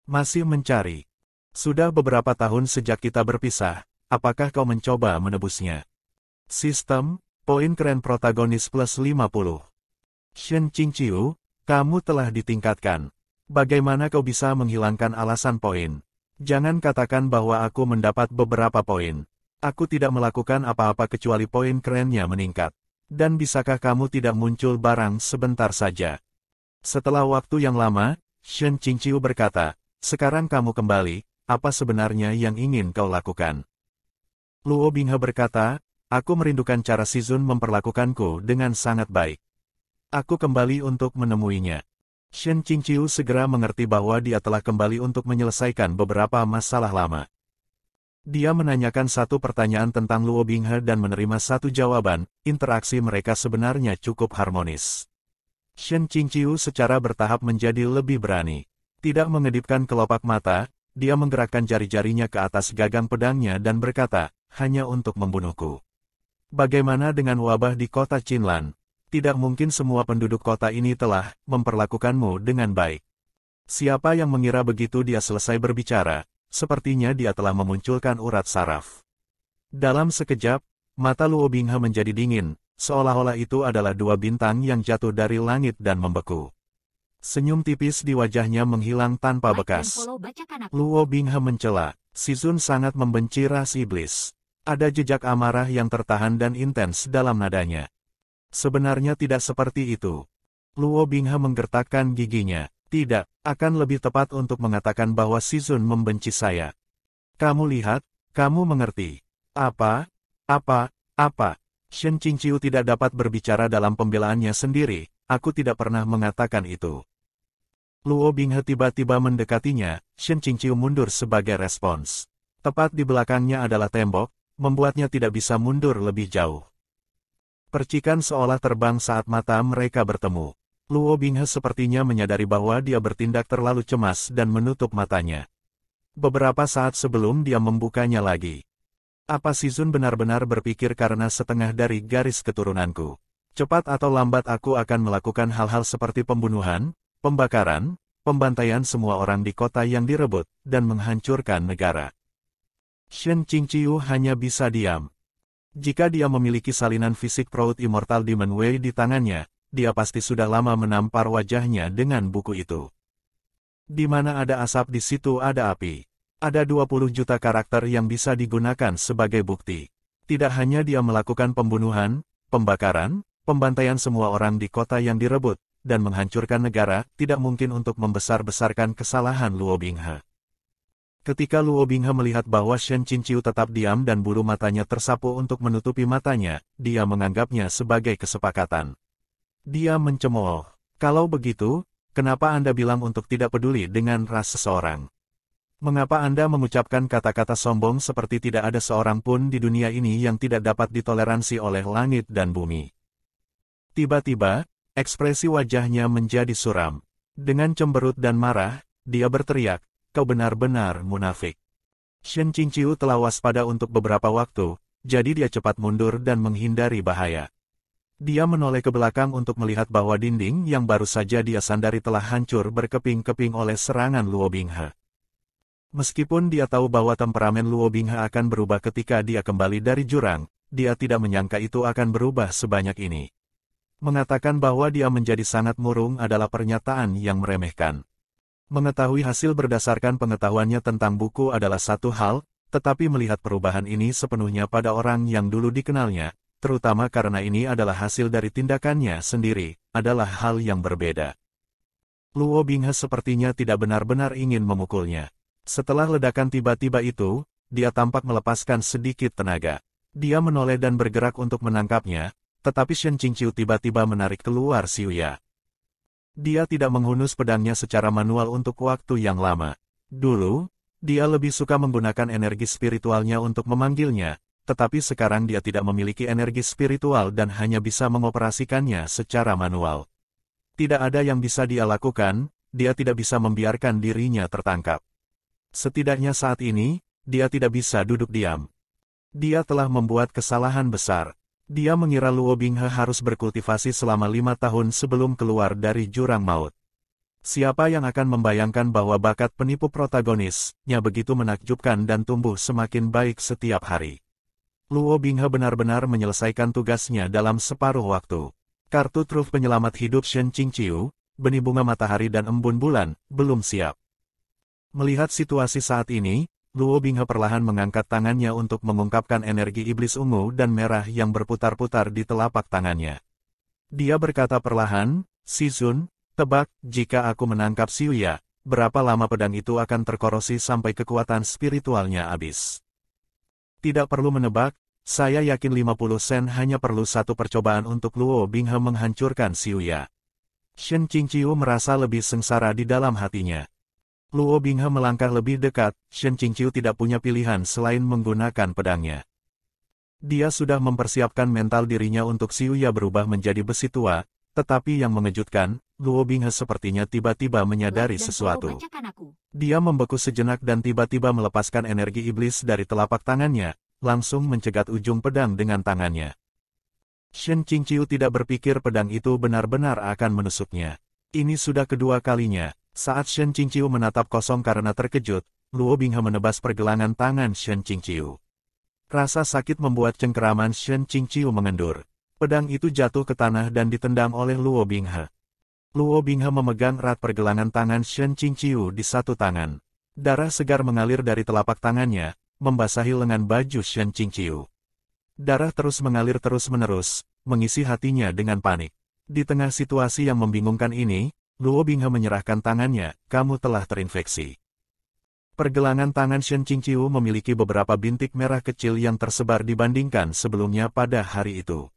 Masih mencari. Sudah beberapa tahun sejak kita berpisah, apakah kau mencoba menebusnya? Sistem, poin keren protagonis plus 50. Shen Qingqiu, kamu telah ditingkatkan. Bagaimana kau bisa menghilangkan alasan poin? Jangan katakan bahwa aku mendapat beberapa poin. Aku tidak melakukan apa-apa kecuali poin kerennya meningkat. Dan bisakah kamu tidak muncul barang sebentar saja? Setelah waktu yang lama, Shen Qingqiu berkata, sekarang kamu kembali, apa sebenarnya yang ingin kau lakukan? Luo Binghe berkata, aku merindukan cara Si Zun memperlakukanku dengan sangat baik. Aku kembali untuk menemuinya. Shen Qingqiu segera mengerti bahwa dia telah kembali untuk menyelesaikan beberapa masalah lama. Dia menanyakan satu pertanyaan tentang Luo Binghe dan menerima satu jawaban, interaksi mereka sebenarnya cukup harmonis. Shen Qingqiu secara bertahap menjadi lebih berani. Tidak mengedipkan kelopak mata, dia menggerakkan jari-jarinya ke atas gagang pedangnya dan berkata, hanya untuk membunuhku. Bagaimana dengan wabah di kota Qinlan? Tidak mungkin semua penduduk kota ini telah memperlakukanmu dengan baik. Siapa yang mengira begitu dia selesai berbicara, sepertinya dia telah memunculkan urat saraf. Dalam sekejap, mata Luo Binghe menjadi dingin, seolah-olah itu adalah dua bintang yang jatuh dari langit dan membeku. Senyum tipis di wajahnya menghilang tanpa bekas. Luo Binghe mencela, Si Zun sangat membenci ras iblis. Ada jejak amarah yang tertahan dan intens dalam nadanya. Sebenarnya tidak seperti itu. Luo Binghe menggertakkan giginya. Tidak, akan lebih tepat untuk mengatakan bahwa Si Zun membenci saya. Kamu lihat, kamu mengerti. Apa? Shen Qingqiu tidak dapat berbicara dalam pembelaannya sendiri, aku tidak pernah mengatakan itu. Luo Binghe tiba-tiba mendekatinya, Shen Qingqiu mundur sebagai respons. Tepat di belakangnya adalah tembok, membuatnya tidak bisa mundur lebih jauh. Percikan seolah terbang saat mata mereka bertemu. Luo Binghe sepertinya menyadari bahwa dia bertindak terlalu cemas dan menutup matanya. Beberapa saat sebelum dia membukanya lagi. Apa Si Zun benar-benar berpikir karena setengah dari garis keturunanku? Cepat atau lambat aku akan melakukan hal-hal seperti pembunuhan, pembakaran, pembantaian semua orang di kota yang direbut, dan menghancurkan negara. Shen Qingqiu hanya bisa diam. Jika dia memiliki salinan fisik Proud Immortal Demon Wei di tangannya, dia pasti sudah lama menampar wajahnya dengan buku itu. Di mana ada asap di situ ada api. Ada 20 juta karakter yang bisa digunakan sebagai bukti. Tidak hanya dia melakukan pembunuhan, pembakaran, pembantaian semua orang di kota yang direbut, dan menghancurkan negara, tidak mungkin untuk membesar-besarkan kesalahan Luo Binghe. Ketika Luo Binghe melihat bahwa Shen Qingqiu tetap diam dan bulu matanya tersapu untuk menutupi matanya, dia menganggapnya sebagai kesepakatan. Dia mencemooh. Kalau begitu, kenapa Anda bilang untuk tidak peduli dengan ras seseorang? Mengapa Anda mengucapkan kata-kata sombong seperti tidak ada seorang pun di dunia ini yang tidak dapat ditoleransi oleh langit dan bumi? Tiba-tiba, ekspresi wajahnya menjadi suram. Dengan cemberut dan marah, dia berteriak, kau benar-benar munafik. Shen Qingqiu telah waspada untuk beberapa waktu, jadi dia cepat mundur dan menghindari bahaya. Dia menoleh ke belakang untuk melihat bahwa dinding yang baru saja dia sandari telah hancur berkeping-keping oleh serangan Luo Binghe. Meskipun dia tahu bahwa temperamen Luo Binghe akan berubah ketika dia kembali dari jurang, dia tidak menyangka itu akan berubah sebanyak ini. Mengatakan bahwa dia menjadi sangat murung adalah pernyataan yang meremehkan. Mengetahui hasil berdasarkan pengetahuannya tentang buku adalah satu hal, tetapi melihat perubahan ini sepenuhnya pada orang yang dulu dikenalnya, terutama karena ini adalah hasil dari tindakannya sendiri, adalah hal yang berbeda. Luo Binghe sepertinya tidak benar-benar ingin memukulnya. Setelah ledakan tiba-tiba itu, dia tampak melepaskan sedikit tenaga. Dia menoleh dan bergerak untuk menangkapnya, tetapi Shen Qingqiu tiba-tiba menarik keluar Xiuya. Dia tidak menghunus pedangnya secara manual untuk waktu yang lama. Dulu, dia lebih suka menggunakan energi spiritualnya untuk memanggilnya, tetapi sekarang dia tidak memiliki energi spiritual dan hanya bisa mengoperasikannya secara manual. Tidak ada yang bisa dia lakukan, dia tidak bisa membiarkan dirinya tertangkap. Setidaknya saat ini, dia tidak bisa duduk diam. Dia telah membuat kesalahan besar. Dia mengira Luo Binghe harus berkultivasi selama 5 tahun sebelum keluar dari jurang maut. Siapa yang akan membayangkan bahwa bakat penipu protagonisnya begitu menakjubkan dan tumbuh semakin baik setiap hari. Luo Binghe benar-benar menyelesaikan tugasnya dalam separuh waktu. Kartu truf penyelamat hidup Shen Qingqiu, benih bunga matahari dan embun bulan, belum siap. Melihat situasi saat ini, Luo Binghe perlahan mengangkat tangannya untuk mengungkapkan energi iblis ungu dan merah yang berputar-putar di telapak tangannya. Dia berkata perlahan, "Si Zun, tebak, jika aku menangkap Xiuya, berapa lama pedang itu akan terkorosi sampai kekuatan spiritualnya habis?" Tidak perlu menebak, saya yakin 50 sen hanya perlu satu percobaan untuk Luo Binghe menghancurkan Xiuya. Shen Qingqiu merasa lebih sengsara di dalam hatinya. Luo Binghe melangkah lebih dekat, Shen Qingqiu tidak punya pilihan selain menggunakan pedangnya. Dia sudah mempersiapkan mental dirinya untuk Xiuya berubah menjadi besi tua, tetapi yang mengejutkan, Luo Binghe sepertinya tiba-tiba menyadari sesuatu. Dia membeku sejenak dan tiba-tiba melepaskan energi iblis dari telapak tangannya, langsung mencegat ujung pedang dengan tangannya. Shen Qingqiu tidak berpikir pedang itu benar-benar akan menusuknya. Ini sudah kedua kalinya, saat Shen Qingqiu menatap kosong karena terkejut, Luo Binghe menebas pergelangan tangan Shen Qingqiu. Rasa sakit membuat cengkeraman Shen Qingqiu mengendur. Pedang itu jatuh ke tanah dan ditendang oleh Luo Binghe. Luo Binghe memegang erat pergelangan tangan Shen Qingqiu di satu tangan. Darah segar mengalir dari telapak tangannya, membasahi lengan baju Shen Qingqiu. Darah terus mengalir terus-menerus, mengisi hatinya dengan panik. Di tengah situasi yang membingungkan ini, Luo Binghe menyerahkan tangannya, "Kamu telah terinfeksi." Pergelangan tangan Shen Qingqiu memiliki beberapa bintik merah kecil yang tersebar dibandingkan sebelumnya pada hari itu.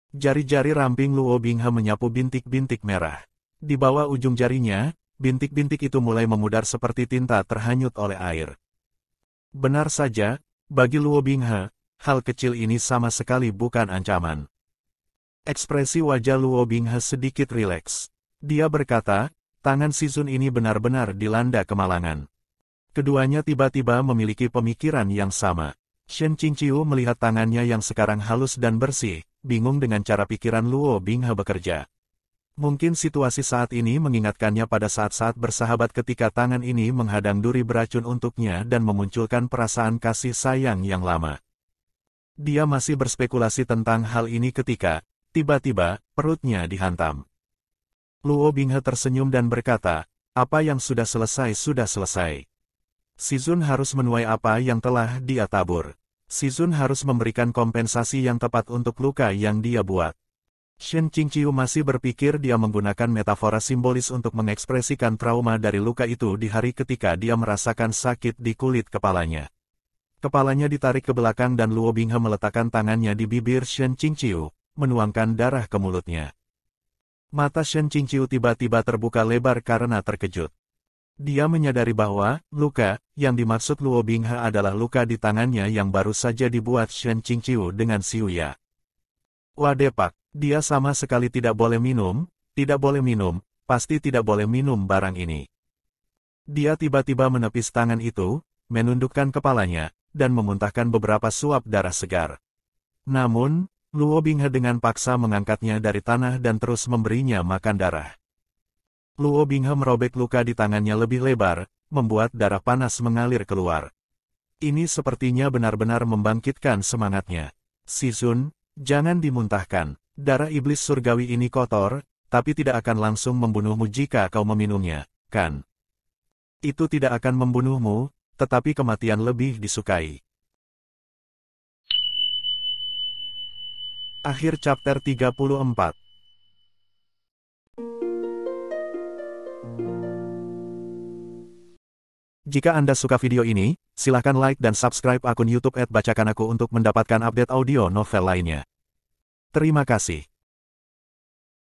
Jari-jari ramping Luo Binghe menyapu bintik-bintik merah. Di bawah ujung jarinya, bintik-bintik itu mulai memudar seperti tinta terhanyut oleh air. Benar saja, bagi Luo Binghe, hal kecil ini sama sekali bukan ancaman. Ekspresi wajah Luo Binghe sedikit rileks. Dia berkata, tangan Si Zun ini benar-benar dilanda kemalangan. Keduanya tiba-tiba memiliki pemikiran yang sama. Shen Qingqiu melihat tangannya yang sekarang halus dan bersih, bingung dengan cara pikiran Luo Binghe bekerja. Mungkin situasi saat ini mengingatkannya pada saat-saat bersahabat ketika tangan ini menghadang duri beracun untuknya dan memunculkan perasaan kasih sayang yang lama. Dia masih berspekulasi tentang hal ini ketika, tiba-tiba, perutnya dihantam. Luo Binghe tersenyum dan berkata, "Apa yang sudah selesai sudah selesai. Si Zun harus menuai apa yang telah dia tabur. Si Zun harus memberikan kompensasi yang tepat untuk luka yang dia buat." Shen Qingqiu masih berpikir dia menggunakan metafora simbolis untuk mengekspresikan trauma dari luka itu di hari ketika dia merasakan sakit di kulit kepalanya. Kepalanya ditarik ke belakang dan Luo Binghe meletakkan tangannya di bibir Shen Qingqiu, menuangkan darah ke mulutnya. Mata Shen Qingqiu tiba-tiba terbuka lebar karena terkejut. Dia menyadari bahwa, luka, yang dimaksud Luo Binghe adalah luka di tangannya yang baru saja dibuat Shen Qingqiu dengan Xiuya. Wadepak, dia sama sekali tidak boleh minum, pasti tidak boleh minum barang ini. Dia tiba-tiba menepis tangan itu, menundukkan kepalanya, dan memuntahkan beberapa suap darah segar. Namun, Luo Binghe dengan paksa mengangkatnya dari tanah dan terus memberinya makan darah. Luo Binghe merobek luka di tangannya lebih lebar, membuat darah panas mengalir keluar. Ini sepertinya benar-benar membangkitkan semangatnya. "Si Zun, jangan dimuntahkan. Darah iblis surgawi ini kotor, tapi tidak akan langsung membunuhmu jika kau meminumnya, kan? Itu tidak akan membunuhmu, tetapi kematian lebih disukai." Akhir chapter 34. Jika Anda suka video ini, silakan like dan subscribe akun YouTube @bacakanaku untuk mendapatkan update audio novel lainnya. Terima kasih.